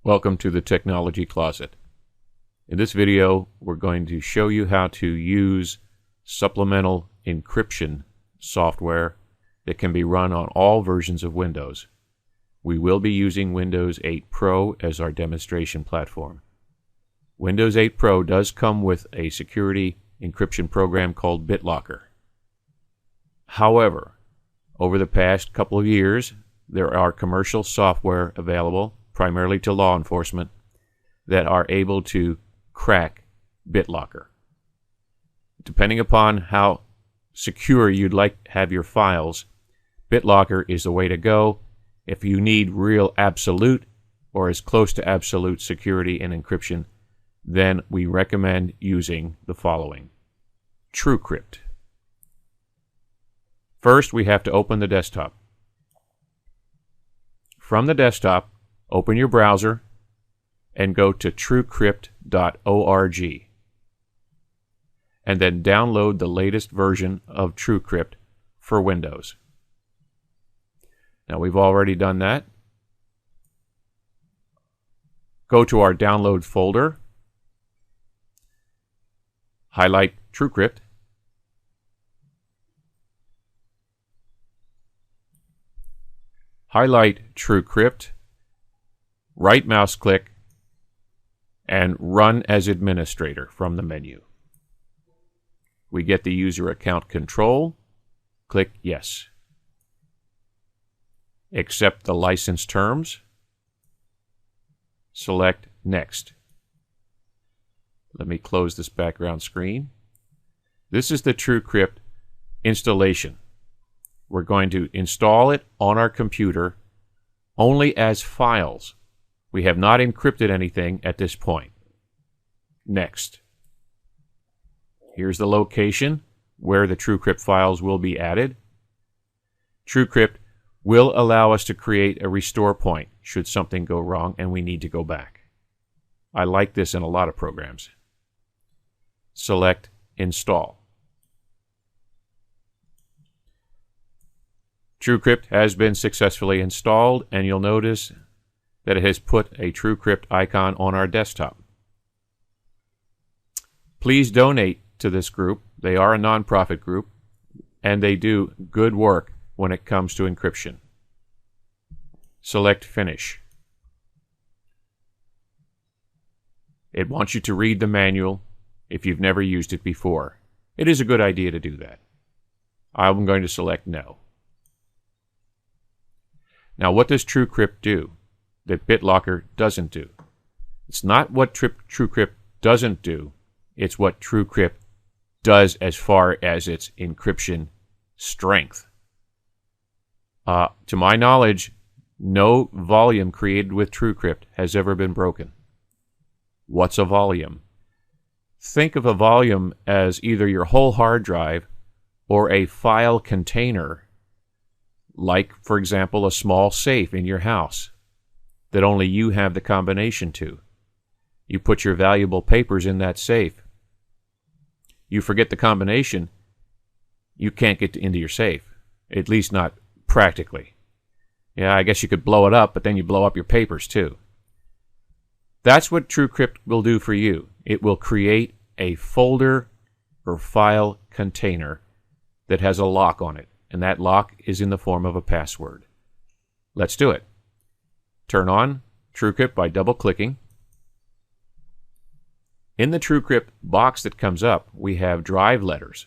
Welcome to the Technology Closet. In this video, we're going to show you how to use supplemental encryption software that can be run on all versions of Windows. We will be using Windows 8 Pro as our demonstration platform. Windows 8 Pro does come with a security encryption program called BitLocker. However, over the past couple of years, there are commercial software available, primarily to law enforcement, that are able to crack BitLocker. Depending upon how secure you'd like to have your files, BitLocker is the way to go. If you need real absolute or as close to absolute security and encryption, then we recommend using the following. Truecrypt. First, we have to open the desktop. From the desktop, open your browser and go to Truecrypt.org. And then download the latest version of Truecrypt for Windows. Now, we've already done that. Go to our download folder, highlight Truecrypt, highlight Truecrypt, right mouse click, and run as administrator from the menu. We get the user account control. Click yes. Accept the license terms. Select next. Let me close this background screen. This is the Truecrypt installation. We're going to install it on our computer only as files. We have not encrypted anything at this point. Next. Here's the location where the Truecrypt files will be added. Truecrypt will allow us to create a restore point should something go wrong and we need to go back. I like this in a lot of programs. Select Install. Truecrypt has been successfully installed, and you'll notice that it has put a Truecrypt icon on our desktop. Please donate to this group. They are a nonprofit group, and they do good work when it comes to encryption. Select Finish. It wants you to read the manual if you've never used it before. It is a good idea to do that. I'm going to select No. Now, what does Truecrypt do that BitLocker doesn't do? It's not what Truecrypt doesn't do. It's what Truecrypt does as far as its encryption strength. To my knowledge, no volume created with Truecrypt has ever been broken. What's a volume? Think of a volume as either your whole hard drive or a file container, like, for example, a small safe in your house that only you have the combination to. You put your valuable papers in that safe. You forget the combination, you can't get into your safe, at least not practically. Yeah, I guess you could blow it up, but then you blow up your papers too. That's what Truecrypt will do for you. It will create a folder or file container that has a lock on it, and that lock is in the form of a password. Let's do it. Turn on Truecrypt by double-clicking. In the Truecrypt box that comes up, we have drive letters.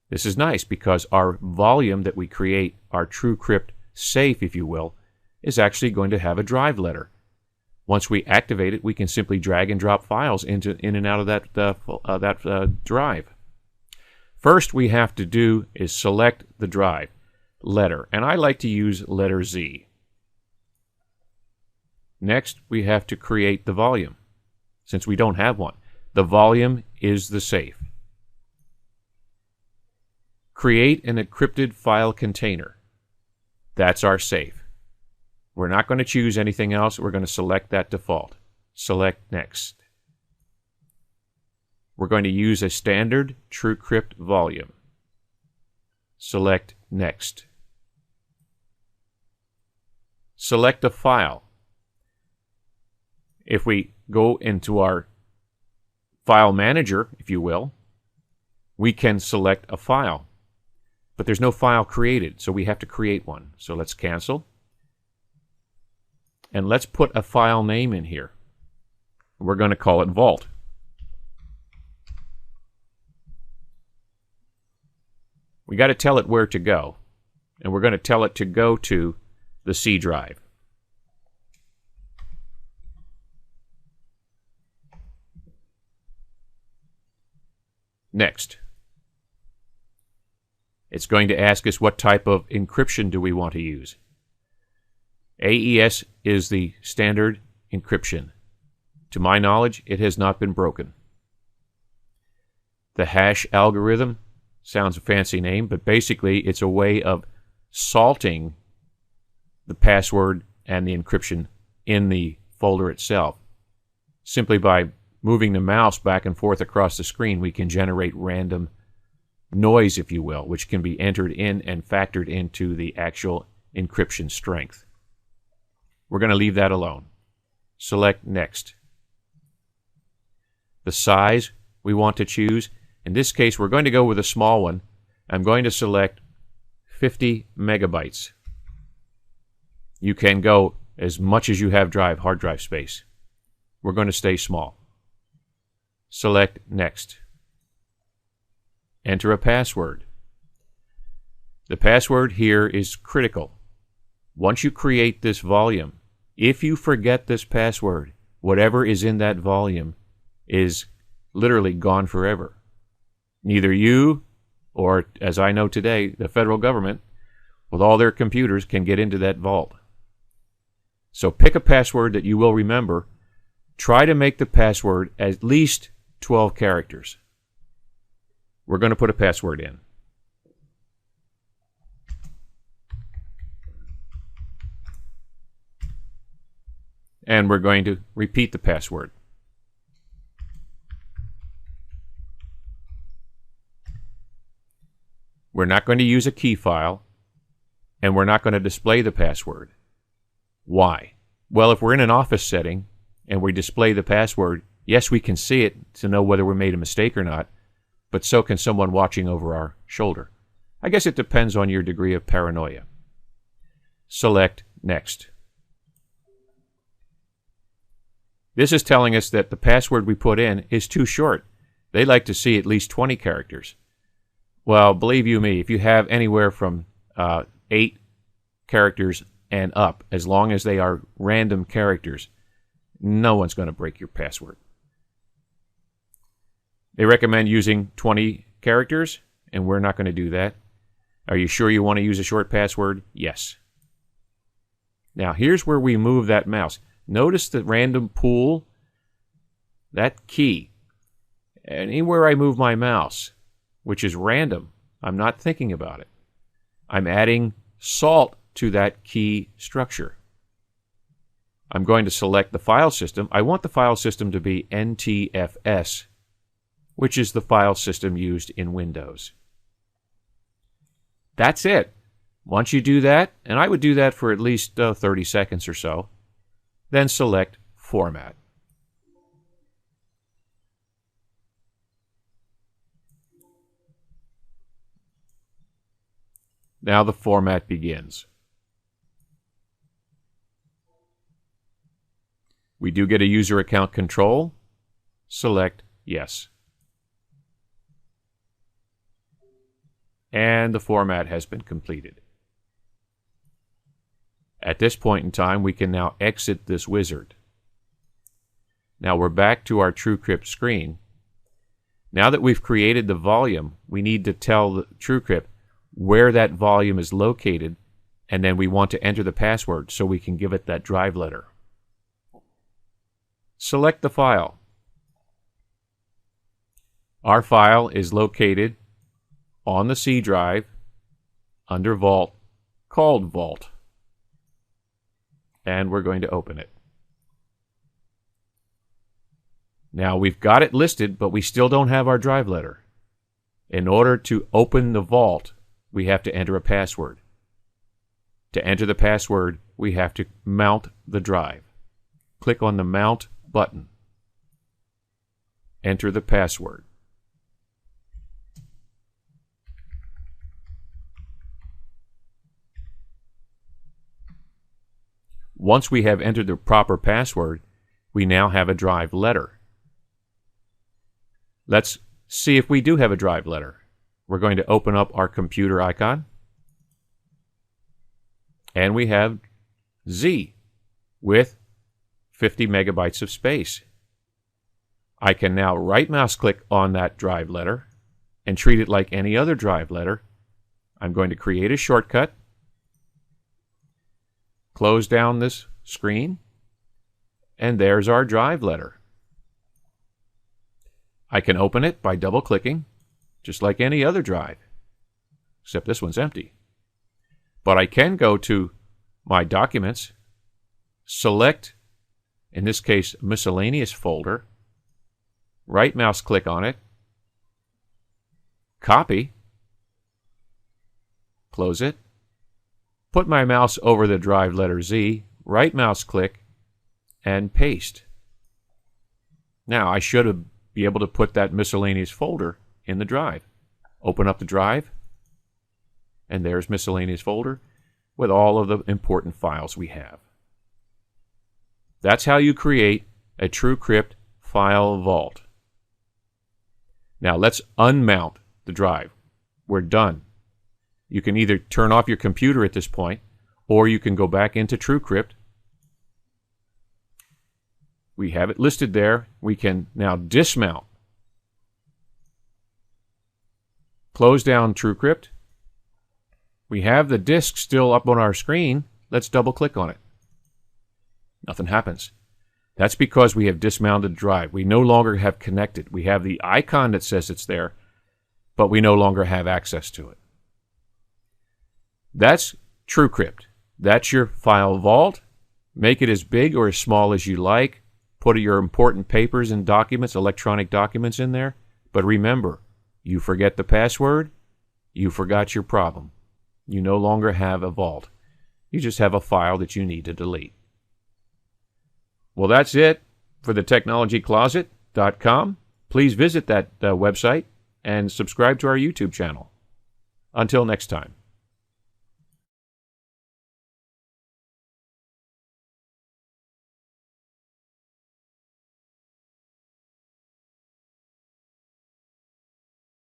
This is nice because our volume that we create, our Truecrypt safe, if you will, is actually going to have a drive letter. Once we activate it, we can simply drag and drop files in and out of that drive. First, we have to do is select the drive letter, and I like to use letter Z. Next, we have to create the volume, since we don't have one. The volume is the safe. Create an encrypted file container. That's our safe. We're not going to choose anything else. We're going to select that default. Select Next. We're going to use a standard Truecrypt volume. Select Next. Select a file. If we go into our file manager, if you will, we can select a file. But there's no file created, so we have to create one. So let's cancel. And let's put a file name in here. We're going to call it Vault. We got to tell it where to go. And we're going to tell it to go to the C drive. Next. It's going to ask us what type of encryption do we want to use. AES is the standard encryption. To my knowledge, it has not been broken. The hash algorithm sounds a fancy name, but basically it's a way of salting the password and the encryption in the folder itself. Simply by moving the mouse back and forth across the screen, we can generate random noise, if you will, which can be entered in and factored into the actual encryption strength. We're going to leave that alone. Select Next. The size we want to choose. In this case, we're going to go with a small one. I'm going to select 50 megabytes. You can go as much as you have hard drive space. We're going to stay small. Select Next. Enter a password. The password here is critical. Once you create this volume, if you forget this password, whatever is in that volume is literally gone forever. Neither you or, as I know today, the federal government, with all their computers, can get into that vault. So pick a password that you will remember. Try to make the password at least 12 characters. We're going to put a password in. And we're going to repeat the password. We're not going to use a key file, and we're not going to display the password. Why? Well, if we're in an office setting and we display the password, yes, we can see it to know whether we made a mistake or not, but so can someone watching over our shoulder. I guess it depends on your degree of paranoia. Select Next. This is telling us that the password we put in is too short. They like to see at least 20 characters. Well, believe you me, if you have anywhere from 8 characters and up, as long as they are random characters, no one's going to break your password. They recommend using 20 characters, and we're not going to do that. Are you sure you want to use a short password? Yes. Now, here's where we move that mouse. Notice the random pool, that key. Anywhere I move my mouse, which is random, I'm not thinking about it. I'm adding salt to that key structure. I'm going to select the file system. I want the file system to be NTFS, which is the file system used in Windows. That's it. Once you do that, and I would do that for at least 30 seconds or so, then select Format. Now the format begins. We do get a user account control. Select Yes. And the format has been completed. At this point in time, we can now exit this wizard. Now we're back to our TrueCrypt screen. Now that we've created the volume, we need to tell the TrueCrypt where that volume is located, and then we want to enter the password so we can give it that drive letter. Select the file. Our file is located on the C drive under Vault, called Vault. And we're going to open it. Now we've got it listed, but we still don't have our drive letter. In order to open the vault, we have to enter a password. To enter the password, we have to mount the drive. click on the Mount button. Enter the password. Once we have entered the proper password, we now have a drive letter. Let's see if we do have a drive letter. We're going to open up our computer icon. And we have Z with 50 megabytes of space. I can now right mouse click on that drive letter and treat it like any other drive letter. I'm going to create a shortcut, close down this screen, and there's our drive letter. I can open it by double clicking, just like any other drive, except this one's empty. But I can go to my documents, select, in this case, miscellaneous folder, right mouse click on it, copy, close it, put my mouse over the drive letter Z, right mouse click, and paste. Now I should be able to put that miscellaneous folder in the drive. Open up the drive, and there's miscellaneous folder with all of the important files we have. That's how you create a Truecrypt file vault. Now let's unmount the drive. We're done. You can either turn off your computer at this point, or you can go back into Truecrypt. We have it listed there. We can now dismount. Close down Truecrypt. We have the disk still up on our screen. Let's double click on it. Nothing happens. That's because we have dismounted the drive. We no longer have connected. We have the icon that says it's there, but we no longer have access to it. That's Truecrypt. That's your file vault. Make it as big or as small as you like. Put your important papers and documents, electronic documents in there. But remember, you forget the password, you forgot your problem. You no longer have a vault. You just have a file that you need to delete. Well, that's it for the technologycloset.com. Please visit that website and subscribe to our YouTube channel. Until next time.